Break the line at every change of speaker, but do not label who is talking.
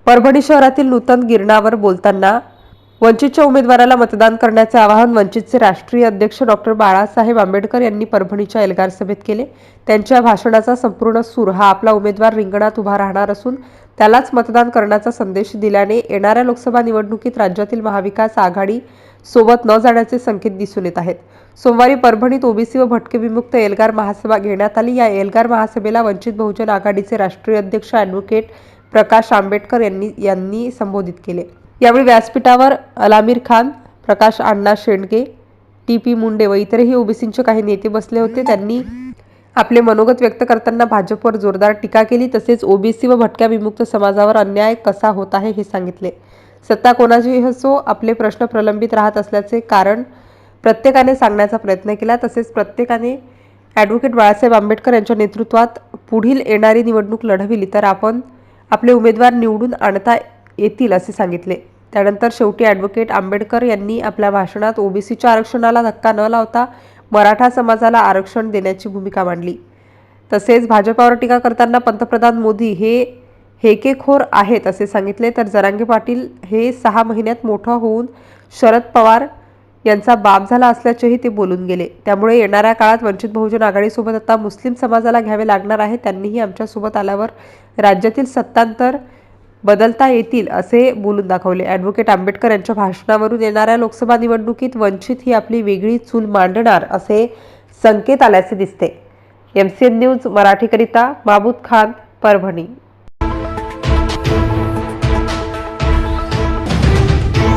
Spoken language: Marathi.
परभणी शहरातील नूतन गिरणावर बोलताना वंचितच्या उमेदवाराला मतदान करण्याचे आवाहन वंचितचे राष्ट्रीय अध्यक्ष डॉक्टर बाळासाहेब आंबेडकर यांनी परभणीच्या एल्गार सभेत केले। त्यांच्या भाषणाचा संपूर्ण सूर हा आपला उमेदवार रिंगणात उभा राहणार असून त्यालाच मतदान करण्याचा संदेश दिल्याने येणाऱ्या लोकसभा निवडणुकीत राज्यातील महाविकास आघाडी सोबत न जाण्याचे संकेत दिसून येत आहेत। सोमवारी परभणीत ओबीसी व भटके विमुक्त एल्गार महासभा घेण्यात आली। या एल्गार महासभेला वंचित बहुजन आघाडीचे राष्ट्रीय अध्यक्ष ॲडव्होकेट प्रकाश आंबेडकर यांनी संबोधित केले। यावेळी व्यासपीठावर अलामीर खान, प्रकाश अण्णा शेंडगे, टी.पी. मुंडे व इतरही ओबीसींचे काही नेते बसले होते। त्यांनी आपले मनोगत व्यक्त करताना भाजपवर जोरदार टीका केली। तसेच ओबीसी व भटक्या विमुक्त समाजावर अन्याय कसा होत आहे हे सांगितले। सत्ता कोणाचीही असो, आपले प्रश्न प्रलंबित राहत असल्याचे कारण प्रत्येकाने सांगण्याचा प्रयत्न केला। तसेच प्रत्येकाने ॲडव्होकेट बाळासाहेब आंबेडकर यांच्या नेतृत्वात पुढील येणारी निवडणूक लढविली तर आपण आपले उमेदवार निवडून आणता येतील असे सांगितले। त्यानंतर शेवटी ॲडव्होकेट आंबेडकर यांनी आपल्या भाषणात ओबीसीच्या आरक्षणाला धक्का न लावता मराठा समाजाला आरक्षण देण्याची भूमिका मांडली। तसेच भाजपावर टीका करताना पंतप्रधान मोदी हे हेकेखोर आहेत असे सांगितले। तर जरांगे पाटील हे 6 महिन्यात मोठा होऊन शरद पवार यांचा बाप झाला असल्याचेही ते बोलून गेले। त्यामुळे येणाऱ्या काळात वंचित बहुजन आघाडीसोबत आता मुस्लिम समाजाला घ्यावे लागणार आहे। त्यांनीही आमच्यासोबत आल्यावर राज्यातील सत्तांतर बदलता येतील असे बोलून दाखवले। ॲडव्होकेट आंबेडकर यांच्या भाषणावरून येणाऱ्या लोकसभा निवडणुकीत वंचित ही आपली वेगळी चूल मांडणार असे संकेत आल्याचे दिसते। MCN news मराठीकरिता Mehboob Khan, Parbhani.